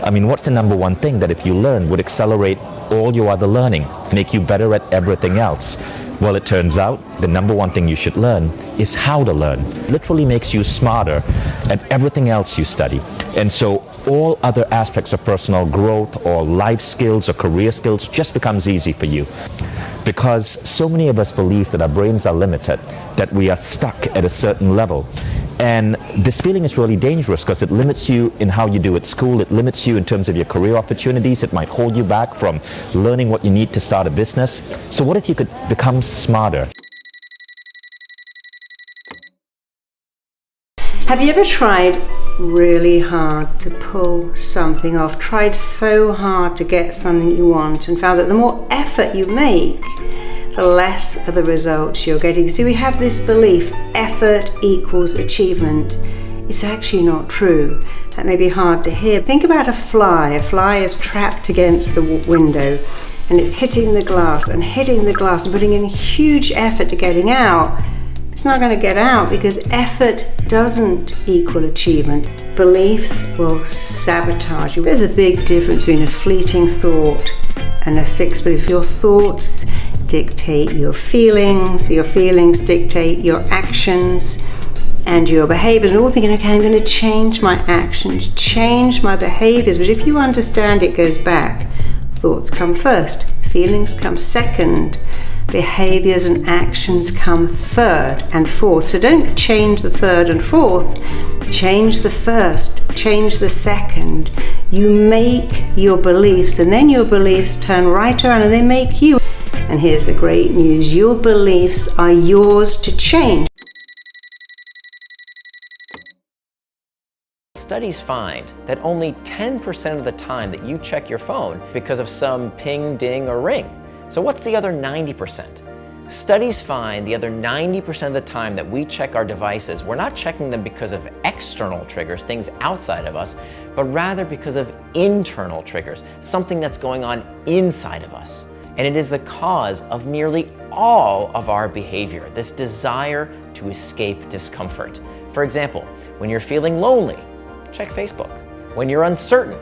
I mean, what's the number one thing that if you learn would accelerate all your other learning, make you better at everything else? Well, it turns out the number one thing you should learn is how to learn. It literally makes you smarter at everything else you study. And so all other aspects of personal growth or life skills or career skills just becomes easy for you. Because so many of us believe that our brains are limited, that we are stuck at a certain level. And this feeling is really dangerous because it limits you in how you do at school, it limits you in terms of your career opportunities, it might hold you back from learning what you need to start a business. So what if you could become smarter? Have you ever tried really hard to pull something off, tried so hard to get something you want and found that the more effort you make, the less of the results you're getting? So we have this belief, effort equals achievement. It's actually not true. That may be hard to hear. Think about a fly. A fly is trapped against the window and it's hitting the glass and hitting the glass and putting in huge effort to getting out. It's not going to get out because effort doesn't equal achievement. Beliefs will sabotage you. There's a big difference between a fleeting thought and a fixed belief. Your thoughts dictate your feelings dictate your actions and your behaviors. And we're all thinking, okay, I'm going to change my actions, change my behaviors. But if you understand it goes back, thoughts come first, feelings come second, behaviors and actions come third and fourth. So don't change the third and fourth, change the first, change the second. You make your beliefs and then your beliefs turn right around and they make you. And here's the great news, your beliefs are yours to change. Studies find that only 10% of the time that you check your phone because of some ping, ding, or ring. So what's the other 90%? Studies find the other 90% of the time that we check our devices, we're not checking them because of external triggers, things outside of us, but rather because of internal triggers, something that's going on inside of us. And it is the cause of nearly all of our behavior, this desire to escape discomfort. For example, when you're feeling lonely, check Facebook. When you're uncertain,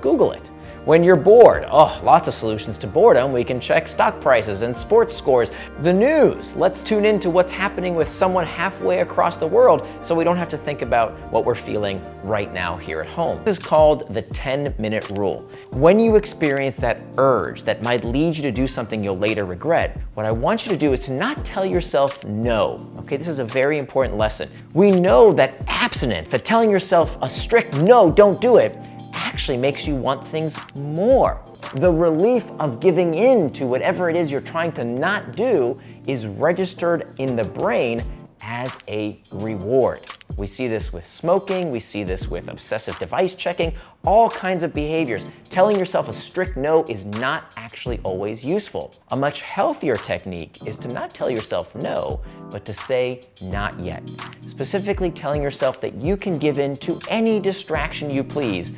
Google it. When you're bored, lots of solutions to boredom. We can check stock prices and sports scores. The news, let's tune into what's happening with someone halfway across the world so we don't have to think about what we're feeling right now here at home. This is called the 10-minute rule. When you experience that urge that might lead you to do something you'll later regret, what I want you to do is to not tell yourself no. Okay, this is a very important lesson. We know that abstinence, that telling yourself a strict no, don't do it, actually makes you want things more. The relief of giving in to whatever it is you're trying to not do is registered in the brain as a reward. We see this with smoking, we see this with obsessive device checking, all kinds of behaviors. Telling yourself a strict no is not actually always useful. A much healthier technique is to not tell yourself no, but to say not yet. Specifically telling yourself that you can give in to any distraction you please,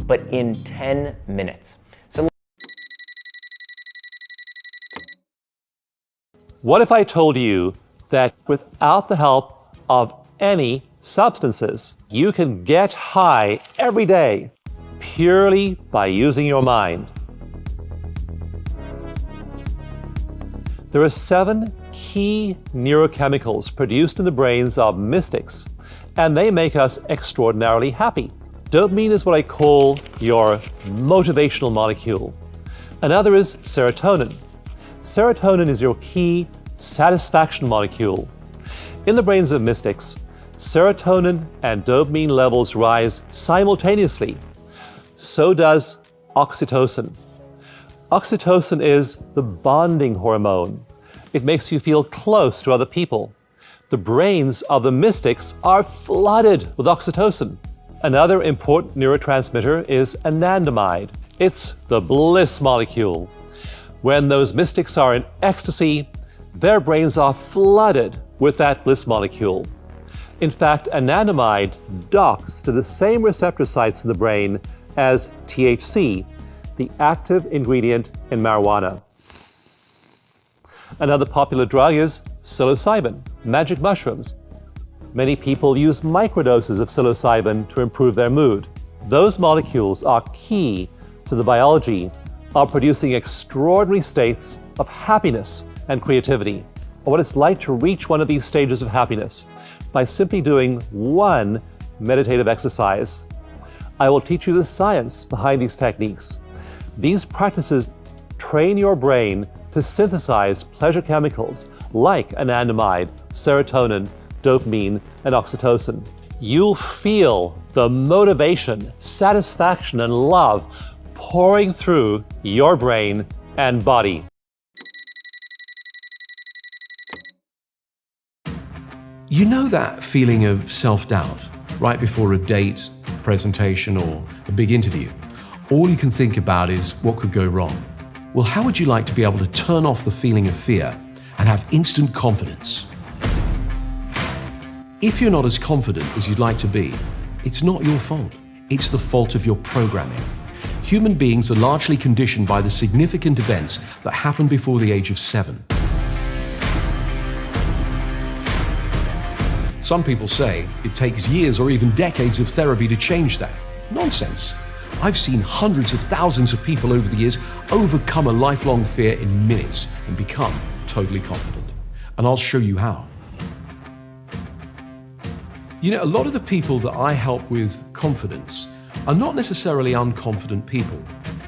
but in 10 minutes. So what if I told you that without the help of any substances, you can get high every day purely by using your mind? There are 7 key neurochemicals produced in the brains of mystics, and they make us extraordinarily happy. Dopamine is what I call your motivational molecule. Another is serotonin. Serotonin is your key satisfaction molecule. In the brains of mystics, serotonin and dopamine levels rise simultaneously. So does oxytocin. Oxytocin is the bonding hormone. It makes you feel close to other people. The brains of the mystics are flooded with oxytocin. Another important neurotransmitter is anandamide. It's the bliss molecule. When those mystics are in ecstasy, their brains are flooded with that bliss molecule. In fact, anandamide docks to the same receptor sites in the brain as THC, the active ingredient in marijuana. Another popular drug is psilocybin, magic mushrooms. Many people use microdoses of psilocybin to improve their mood. Those molecules are key to the biology of producing extraordinary states of happiness and creativity. And what it's like to reach one of these stages of happiness by simply doing one meditative exercise. I will teach you the science behind these techniques. These practices train your brain to synthesize pleasure chemicals like anandamide, serotonin, dopamine, and oxytocin. You'll feel the motivation, satisfaction, and love pouring through your brain and body. You know that feeling of self-doubt right before a date, presentation, or a big interview? All you can think about is what could go wrong. Well, how would you like to be able to turn off the feeling of fear and have instant confidence? If you're not as confident as you'd like to be, it's not your fault. It's the fault of your programming. Human beings are largely conditioned by the significant events that happen before the age of 7. Some people say it takes years or even decades of therapy to change that. Nonsense. I've seen hundreds of thousands of people over the years overcome a lifelong fear in minutes and become totally confident. And I'll show you how. You know, a lot of the people that I help with confidence are not necessarily unconfident people.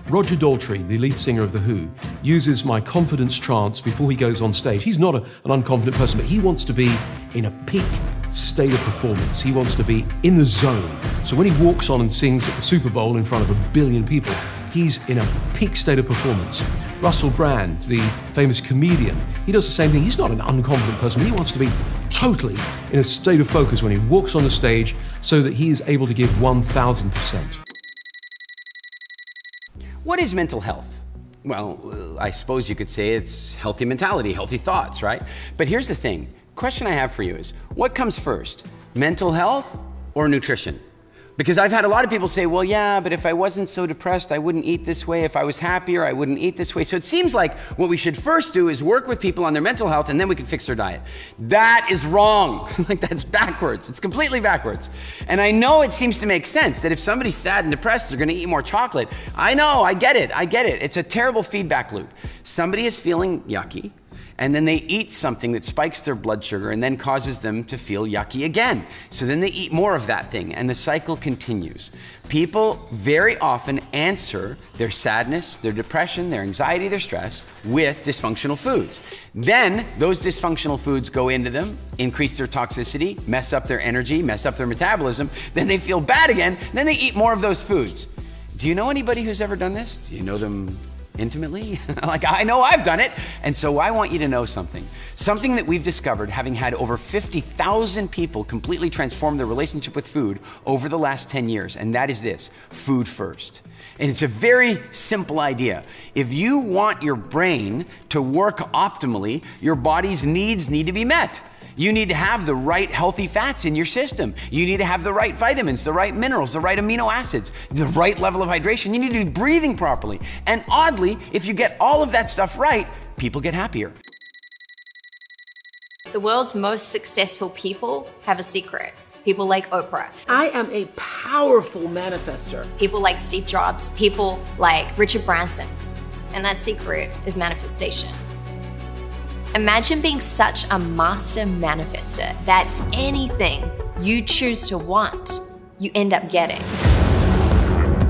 Roger Daltrey, the lead singer of The Who, uses my confidence trance before he goes on stage. He's not an unconfident person, but he wants to be in a peak state of performance. He wants to be in the zone. So when he walks on and sings at the Super Bowl in front of 1 billion people, he's in a peak state of performance. Russell Brand, the famous comedian, he does the same thing. He's not an unconfident person, but he wants to be totally in a state of focus when he walks on the stage so that he is able to give 1000%. What is mental health? Well, I suppose you could say it's healthy mentality, healthy thoughts, right? But here's the thing. Question I have for you is, what comes first, mental health or nutrition? Because I've had a lot of people say, well, yeah, but if I wasn't so depressed, I wouldn't eat this way. If I was happier, I wouldn't eat this way. So it seems like what we should first do is work with people on their mental health, and then we can fix their diet. That is wrong. Like, that's backwards. It's completely backwards. And I know it seems to make sense that if somebody's sad and depressed, they're gonna eat more chocolate. I know, I get it. It's a terrible feedback loop. Somebody is feeling yucky, and then they eat something that spikes their blood sugar and then causes them to feel yucky again. So then they eat more of that thing, and the cycle continues. People very often answer their sadness, their depression, their anxiety, their stress with dysfunctional foods. Then those dysfunctional foods go into them, increase their toxicity, mess up their energy, mess up their metabolism. Then they feel bad again, and then they eat more of those foods. Do you know anybody who's ever done this? Do you know them intimately? Like, I know I've done it. And so I want you to know something. Something that we've discovered, having had over 50,000 people completely transform their relationship with food over the last 10 years, and that is this: food first. And it's a very simple idea. If you want your brain to work optimally, your body's needs need to be met. You need to have the right healthy fats in your system. You need to have the right vitamins, the right minerals, the right amino acids, the right level of hydration. You need to be breathing properly. And oddly, if you get all of that stuff right, people get happier. The world's most successful people have a secret. People like Oprah. I am a powerful manifester. People like Steve Jobs. People like Richard Branson. And that secret is manifestation. Imagine being such a master manifester that anything you choose to want, you end up getting.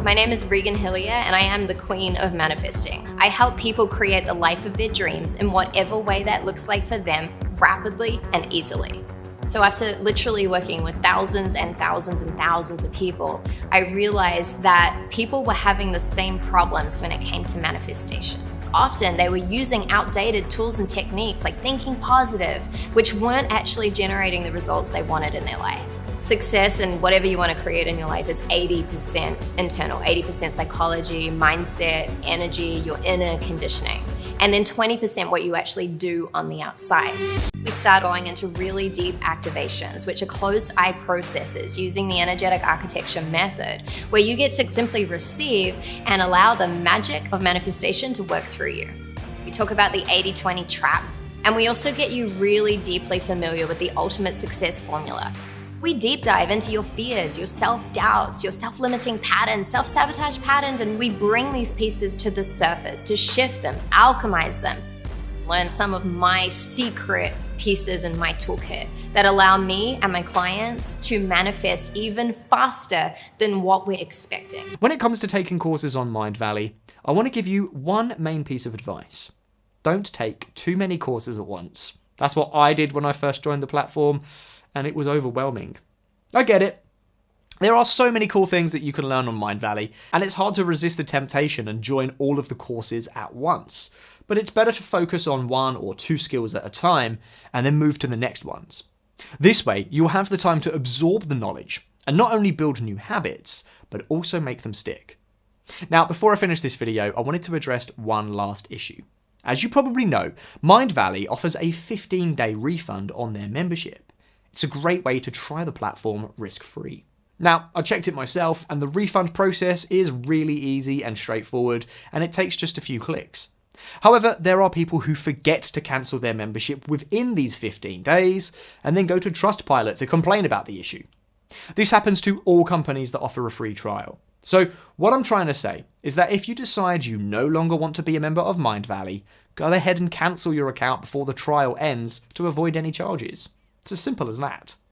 My name is Regan Hillier, and I am the queen of manifesting. I help people create the life of their dreams in whatever way that looks like for them, rapidly and easily. So after literally working with thousands and thousands and thousands of people, I realized that people were having the same problems when it came to manifestation. Often they were using outdated tools and techniques like thinking positive, which weren't actually generating the results they wanted in their life. Success and whatever you want to create in your life is 80% internal, 80% psychology, mindset, energy, your inner conditioning, and then 20% what you actually do on the outside. We start going into really deep activations, which are closed eye processes using the energetic architecture method, where you get to simply receive and allow the magic of manifestation to work through you. We talk about the 80-20 trap, and we also get you really deeply familiar with the ultimate success formula. We deep dive into your fears, your self-doubts, your self-limiting patterns, self-sabotage patterns, and we bring these pieces to the surface to shift them, alchemize them. Learn some of my secret pieces in my toolkit that allow me and my clients to manifest even faster than what we're expecting. When it comes to taking courses on Mindvalley, I want to give you one main piece of advice. Don't take too many courses at once. That's what I did when I first joined the platform, and it was overwhelming. I get it. There are so many cool things that you can learn on Mindvalley, and it's hard to resist the temptation and join all of the courses at once. But it's better to focus on 1 or 2 skills at a time, and then move to the next ones. This way, you'll have the time to absorb the knowledge, and not only build new habits, but also make them stick. Now, before I finish this video, I wanted to address one last issue. As you probably know, Mindvalley offers a 15-day refund on their membership. It's a great way to try the platform risk-free. Now, I checked it myself, and the refund process is really easy and straightforward, and it takes just a few clicks. However, there are people who forget to cancel their membership within these 15 days, and then go to Trustpilot to complain about the issue. This happens to all companies that offer a free trial. So, what I'm trying to say is that if you decide you no longer want to be a member of Mindvalley, go ahead and cancel your account before the trial ends to avoid any charges. It's as simple as that.